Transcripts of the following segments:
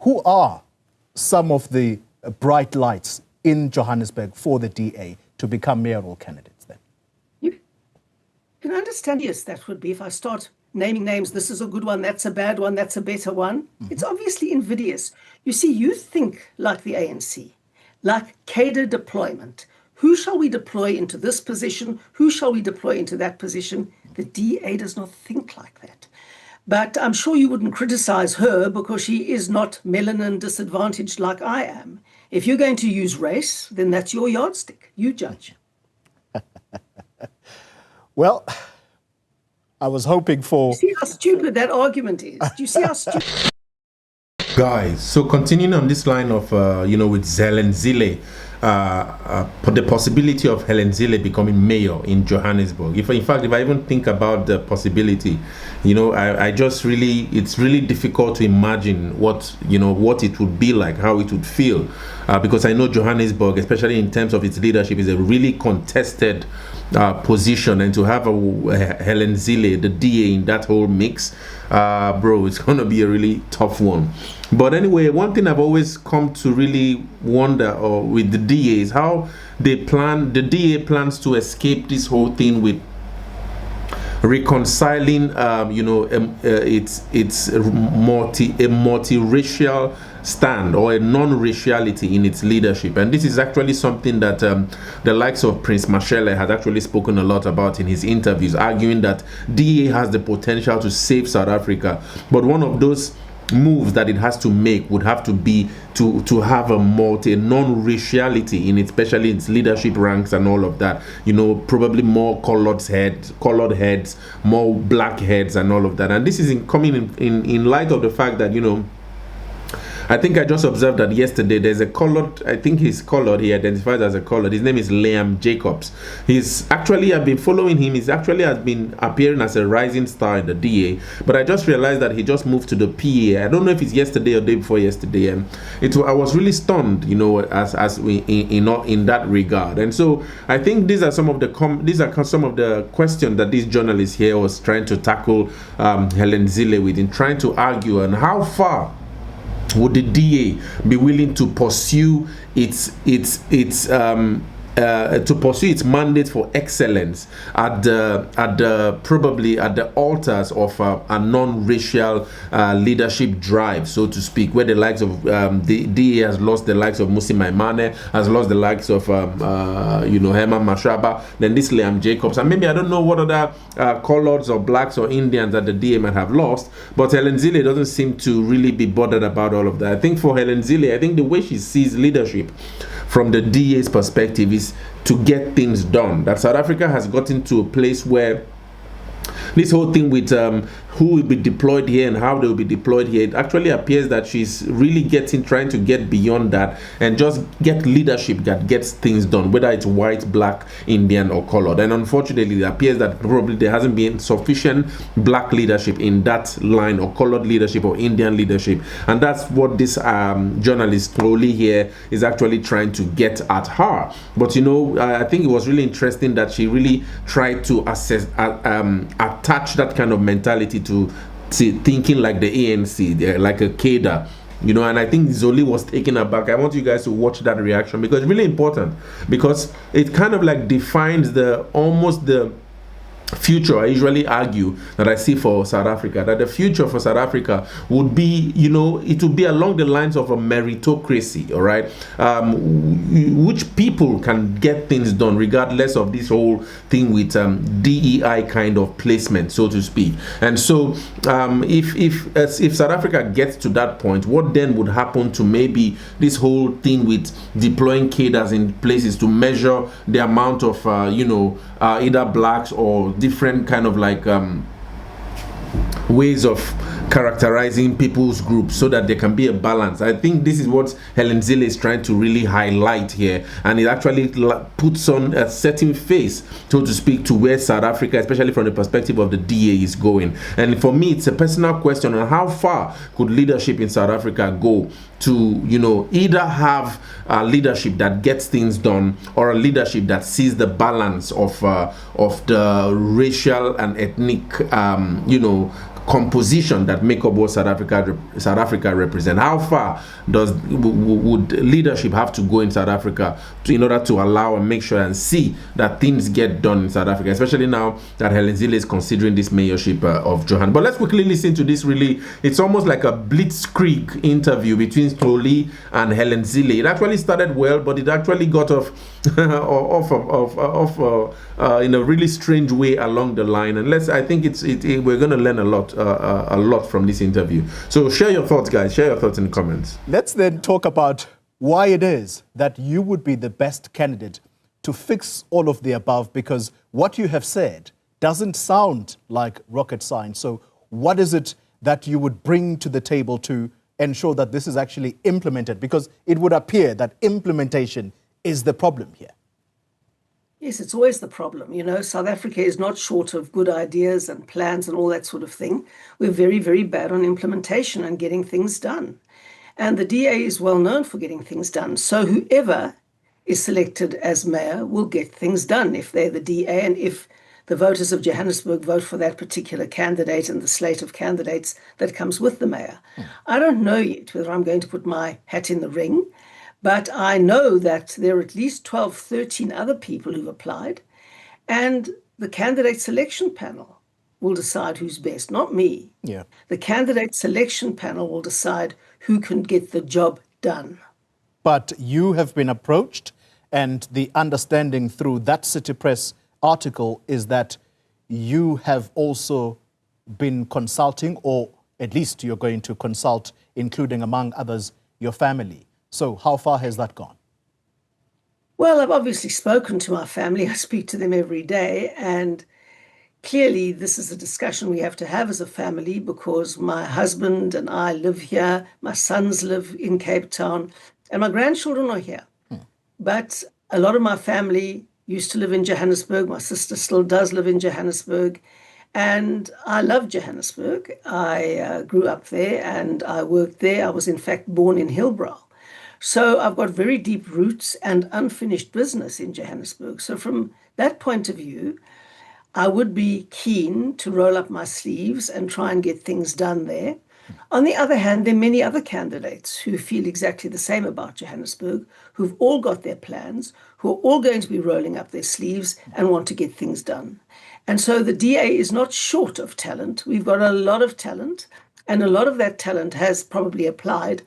Who are some of the bright lights in Johannesburg for the DA to become mayoral candidates then? You can understand, yes, that would be if I start naming names. This is a good one, that's a bad one, that's a better one. It's obviously invidious. You see, you think like the ANC, like Cadre deployment. Who shall we deploy into this position? Who shall we deploy into that position? The DA does not think like that. But I'm sure you wouldn't criticize her because she is not melanin disadvantaged like I am. If you're going to use race, then that's your yardstick. You judge. Well, I was hoping for... You see how stupid that argument is? Do you see how stupid... Guys, so continuing on this line of, with Helen Zille, the possibility of Helen Zille becoming mayor in Johannesburg. In fact, if I even think about the possibility, I just really, it's really difficult to imagine what it would be like, how it would feel, because I know Johannesburg, especially in terms of its leadership, is a really contested position, and to have a Helen Zille, the DA, in that whole mix, bro, it's gonna be a really tough one. But anyway, one thing I've always come to really wonder with the DA is how the DA plans to escape this whole thing with reconciling its multiracial stand or a non-raciality in its leadership. And this is actually something that the likes of Prince Mashele has actually spoken a lot about in his interviews, arguing that DA has the potential to save South Africa, but one of those moves that it has to make would have to be to have a non-raciality in it, especially its leadership ranks and all of that. Probably more colored heads, more black heads and all of that. And this is coming in light of the fact that, I think I just observed that yesterday there's a colored, I think he's colored, he identifies as a colored. His name is Liam Jacobs. I've been following him. He's actually has been appearing as a rising star in the DA, but I just realized that he just moved to the PA. I don't know if it's yesterday or day before yesterday. And I was really stunned, as we in that regard. And so I think these are some of the questions that this journalist here was trying to tackle Helen Zille with, in trying to argue on how far would the DA be willing to pursue its mandate for excellence at the altars of a non-racial leadership drive, so to speak, where the likes of the DA has lost the likes of Musi Maimane, has lost the likes of Herman Mashaba, then this Liam Jacobs, and maybe I don't know what other coloreds or blacks or Indians that the DA might have lost, but Helen Zille doesn't seem to really be bothered about all of that. I think for Helen Zille, I think the way she sees leadership from the DA's perspective is to get things done. That South Africa has gotten to a place where this whole thing with who will be deployed here and how they will be deployed here, it actually appears that she's really trying to get beyond that and just get leadership that gets things done, whether it's white, black, Indian or colored. And unfortunately, it appears that probably there hasn't been sufficient black leadership in that line, or colored leadership or Indian leadership. And that's what this journalist Crowley here is actually trying to get at her. But I think it was really interesting that she really tried to attach that kind of mentality to thinking like the ANC, like a Cadre, and I think Zoli was taken aback. I want you guys to watch that reaction, because it's really important, because it kind of like defines almost the future. I usually argue that I see for South Africa, that the future for South Africa would be, it would be along the lines of a meritocracy, all right, which people can get things done regardless of this whole thing with DEI kind of placement, so to speak. And so if South Africa gets to that point, what then would happen to maybe this whole thing with deploying cadres in places to measure the amount of either blacks or different kind of like ways of characterizing people's groups so that there can be a balance. I think this is what Helen Zille is trying to really highlight here, and it actually puts on a certain face, so to speak, to where South Africa, especially from the perspective of the DA, is going. And for me, it's a personal question on how far could leadership in South Africa go to, either have a leadership that gets things done, or a leadership that sees the balance of the racial and ethnic, composition that make up what South Africa represent? How far would leadership have to go in South Africa in order to allow and make sure and see that things get done in South Africa, especially now that Helen Zille is considering this mayorship of Johann? But let's quickly listen to this. Really, it's almost like a blitzkrieg interview between Stoli and Helen Zille. It actually started well, but it actually got off in a really strange way along the line. And I think we're going to learn a lot from this interview. So share your thoughts, guys. Share your thoughts in the comments. Let's then talk about why it is that you would be the best candidate to fix all of the above, because what you have said doesn't sound like rocket science. So what is it that you would bring to the table to ensure that this is actually implemented? Because it would appear that implementation is the problem here. Yes, it's always the problem. You know, South Africa is not short of good ideas and plans and all that sort of thing. We're very, very bad on implementation and getting things done. And the DA is well known for getting things done. So whoever is selected as mayor will get things done if they're the DA and if the voters of Johannesburg vote for that particular candidate and the slate of candidates that comes with the mayor. I don't know yet whether I'm going to put my hat in the ring, but I know that there are at least 12, 13 other people who've applied, and the candidate selection panel will decide who's best, not me. Yeah. The candidate selection panel will decide who can get the job done. But you have been approached, and the understanding through that City Press article is that you have also been consulting, or at least you're going to consult, including among others, your family. So how far has that gone? Well, I've obviously spoken to my family. I speak to them every day. And clearly, this is a discussion we have to have as a family, because my husband and I live here. My sons live in Cape Town and my grandchildren are here. But a lot of my family used to live in Johannesburg. My sister still does live in Johannesburg. And I love Johannesburg. I grew up there and I worked there. I was, in fact, born in Hillbrow. So I've got very deep roots and unfinished business in Johannesburg. So from that point of view, I would be keen to roll up my sleeves and try and get things done there. On the other hand, there are many other candidates who feel exactly the same about Johannesburg, who've all got their plans, who are all going to be rolling up their sleeves and want to get things done. And so the DA is not short of talent. We've got a lot of talent, and a lot of that talent has probably applied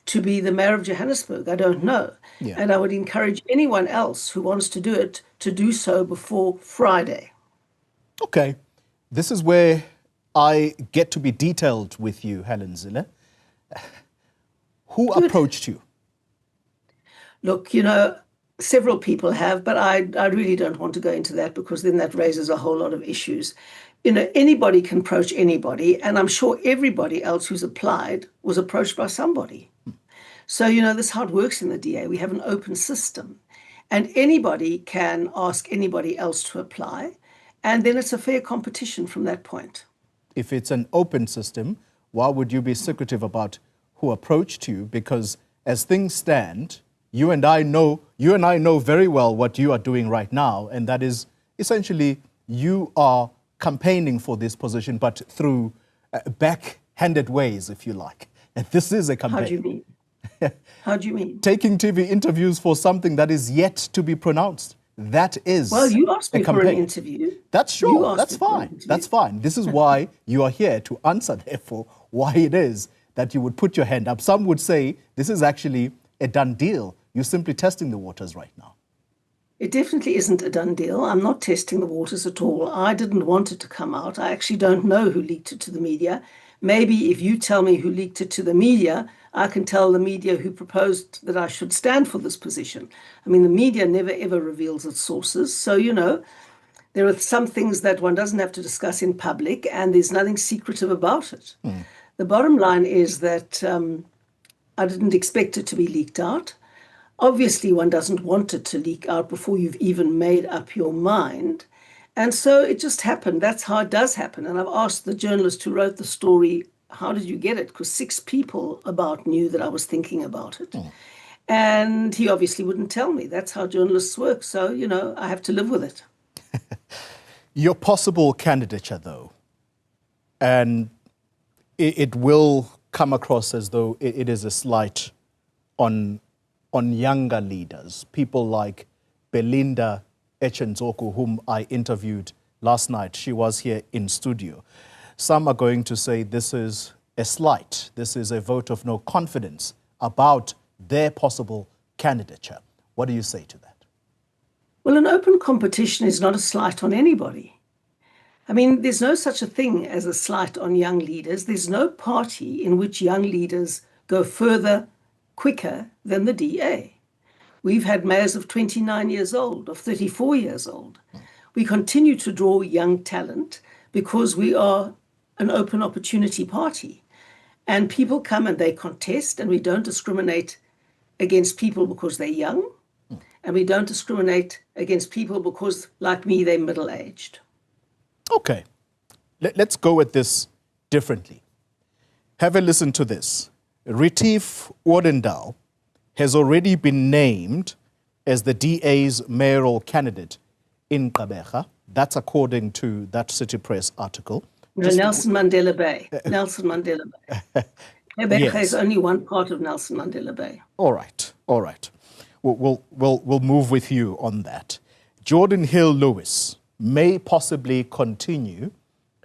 to be the mayor of Johannesburg. I don't know. Yeah. And I would encourage anyone else who wants to do it to do so before Friday. Okay. This is where I get to be detailed with you, Helen Zille. Who approached you? Look, you know, several people have, but I really don't want to go into that, because then that raises a whole lot of issues. You know, anybody can approach anybody, and I'm sure everybody else who's applied was approached by somebody. So, you know, this is how it works in the DA. We have an open system, and anybody can ask anybody else to apply, and then it's a fair competition from that point. If it's an open system, why would you be secretive about who approached you? Because as things stand, you and I know very well what you are doing right now, and that is essentially you are campaigning for this position, but through back-handed ways, if you like. And this is a campaign. How do you mean? How do you mean? Taking TV interviews for something that is yet to be pronounced. That is. Well, you asked me for an interview. That's sure. That's fine. That's fine. This is why you are here to answer, therefore, why it is that you would put your hand up. Some would say this is actually a done deal. You're simply testing the waters right now. It definitely isn't a done deal. I'm not testing the waters at all. I didn't want it to come out. I actually don't know who leaked it to the media. Maybe if you tell me who leaked it to the media, I can tell the media who proposed that I should stand for this position. I mean, the media never, ever reveals its sources. So, you know, there are some things that one doesn't have to discuss in public, and there's nothing secretive about it. The bottom line is that I didn't expect it to be leaked out. Obviously, one doesn't want it to leak out before you've even made up your mind. And so it just happened. That's how it does happen. And I've asked the journalist who wrote the story, how did you get it? Because 6 people about knew that I was thinking about it. And he obviously wouldn't tell me. That's how journalists work. So, you know, I have to live with it. Your possible candidature, though, and it will come across as though it is a slight on younger leaders, people like Belinda Echenzoku, whom I interviewed last night. She was here in studio. Some are going to say this is a slight, this is a vote of no confidence about their possible candidature. What do you say to that? Well, an open competition is not a slight on anybody. I mean, there's no such a thing as a slight on young leaders. There's no party in which young leaders go further, quicker than the DA. We've had mayors of 29 years old, of 34 years old. We continue to draw young talent because we are an open opportunity party. And people come and they contest, and we don't discriminate against people because they're young. And we don't discriminate against people because, like me, they're middle-aged. Okay, let's go at this differently. Have a listen to this. Retief Odendaal has already been named as the DA's mayoral candidate in Gqeberha. That's according to that City Press article. No, Nelson Mandela Bay. Nelson Mandela Bay. Gqeberha is only one part of Nelson Mandela Bay. All right, all right. We'll move with you on that. Jordan Hill Lewis may possibly continue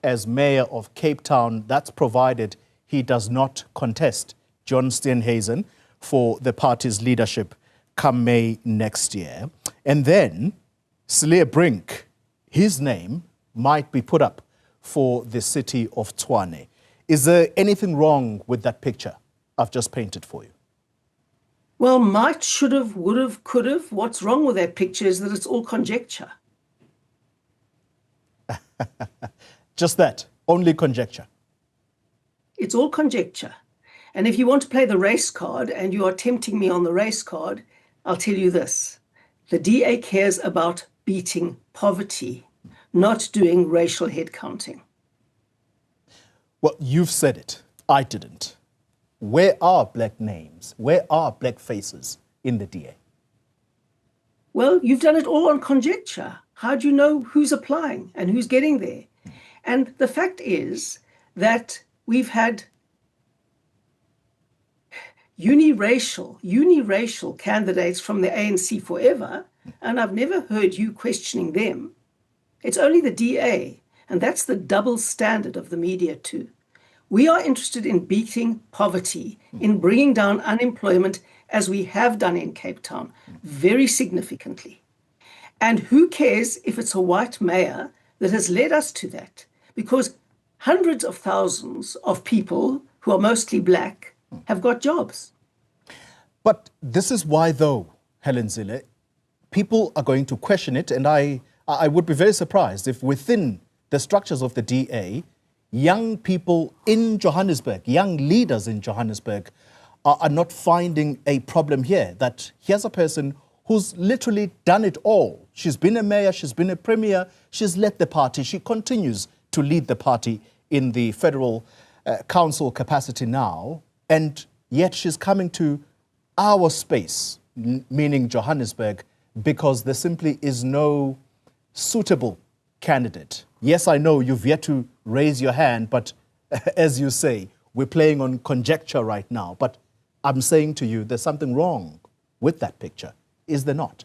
as mayor of Cape Town. That's provided he does not contest John Steenhuisen for the party's leadership come May next year. And then Slee Brink, his name might be put up for the city of Tshwane. Is there anything wrong with that picture I've just painted for you? Well, might, should have, would have, could have. What's wrong with that picture is that it's all conjecture. Just that, only conjecture. It's all conjecture. And if you want to play the race card and you are tempting me on the race card, I'll tell you this. The DA cares about beating poverty, not doing racial head counting. Well, you've said it. I didn't. Where are black names? Where are black faces in the DA? Well, you've done it all on conjecture. How do you know who's applying and who's getting there? And the fact is that we've had uniracial candidates from the ANC forever, and I've never heard you questioning them. It's only the DA, and that's the double standard of the media too. We are interested in beating poverty, in bringing down unemployment, as we have done in Cape Town, very significantly. And who cares if it's a white mayor that has led us to that? Because hundreds of thousands of people who are mostly black have got jobs. But this is why, though, Helen Zille, people are going to question it, and I would be very surprised if within the structures of the DA, young people in Johannesburg, young leaders in Johannesburg, are not finding a problem here, that here's a person who's literally done it all. She's been a mayor, she's been a premier, she's led the party, she continues to lead the party in the federal council capacity now, and yet she's coming to our space, meaning Johannesburg, because there simply is no suitable candidate. Yes, I know you've yet to raise your hand, but as you say, we're playing on conjecture right now. But I'm saying to you, there's something wrong with that picture. Is there not?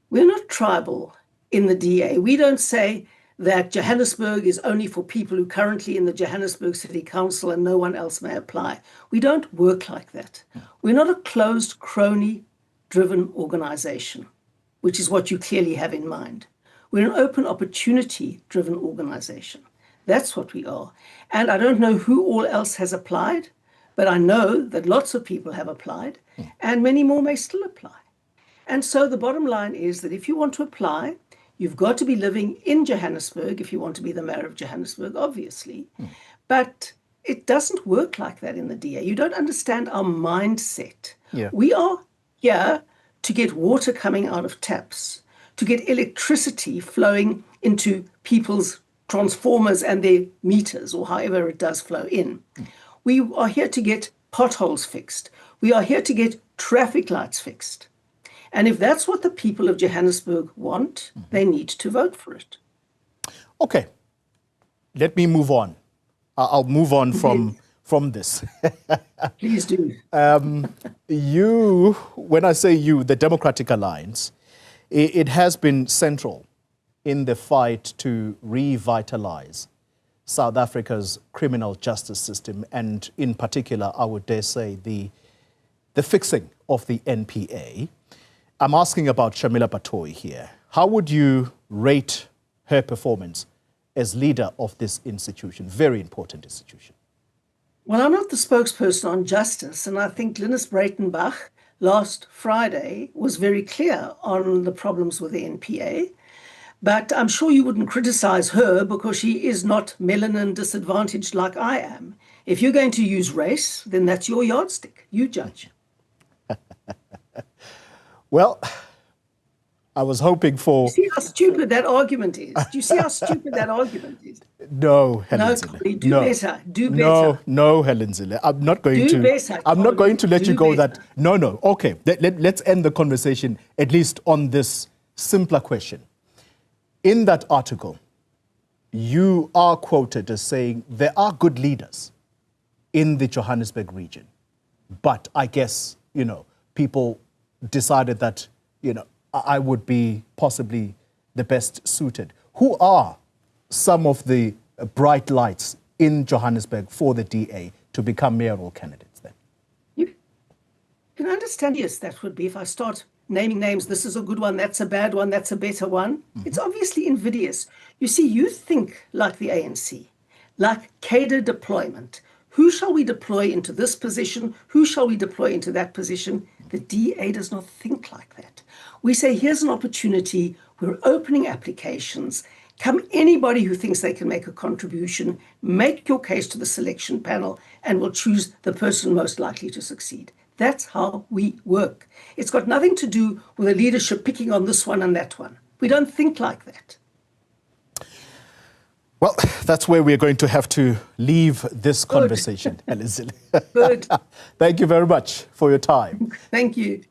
We're not tribal in the DA. We don't say that Johannesburg is only for people who are currently in the Johannesburg City Council and no one else may apply. We don't work like that. We're not a closed, crony-driven organization, which is what you clearly have in mind. We're an open opportunity-driven organization. That's what we are. And I don't know who all else has applied, but I know that lots of people have applied and many more may still apply. And so the bottom line is that if you want to apply, you've got to be living in Johannesburg if you want to be the mayor of Johannesburg, obviously. But it doesn't work like that in the DA. You don't understand our mindset. Yeah. We are here to get water coming out of taps, to get electricity flowing into people's transformers and their meters, or however it does flow in. We are here to get potholes fixed. We are here to get traffic lights fixed. And if that's what the people of Johannesburg want, they need to vote for it. Okay, let me move on I'll move on from this. Please do. You, when I say you, the Democratic Alliance, it has been central in the fight to revitalize South Africa's criminal justice system, and in particular, I would dare say, the fixing of the NPA. I'm asking about Shamila Batohi here. How would you rate her performance as leader of this institution, very important institution? Well, I'm not the spokesperson on justice, and I think Linus Breitenbach last Friday was very clear on the problems with the NPA. But I'm sure you wouldn't criticize her because she is not melanin disadvantaged like I am. If you're going to use race, then that's your yardstick. You judge. Well, I was hoping for... Do you see how stupid that argument is? Do you see how stupid that argument is? No, Helen Zille. Corey, do better. Do better. No, Helen Zille. I'm not going to... better, I'm not going to let you go better. that... No. Okay, let's end the conversation at least on this simpler question. In that article, you are quoted as saying there are good leaders in the Johannesburg region, but I guess, people decided that, I would be possibly the best suited. Who are some of the bright lights in Johannesburg for the DA to become mayoral candidates then? You can understand, yes, that would be if I start naming names. This is a good one, that's a bad one, that's a better one. It's obviously invidious. You see, you think like the ANC, like Cadre deployment. Who shall we deploy into this position? Who shall we deploy into that position? The DA does not think like that. We say, here's an opportunity. We're opening applications. Come anybody who thinks they can make a contribution, make your case to the selection panel, and we'll choose the person most likely to succeed. That's how we work. It's got nothing to do with the leadership picking on this one and that one. We don't think like that. Well, that's where we're going to have to leave this conversation, Helen Zille. Good. Thank you very much for your time. Thank you.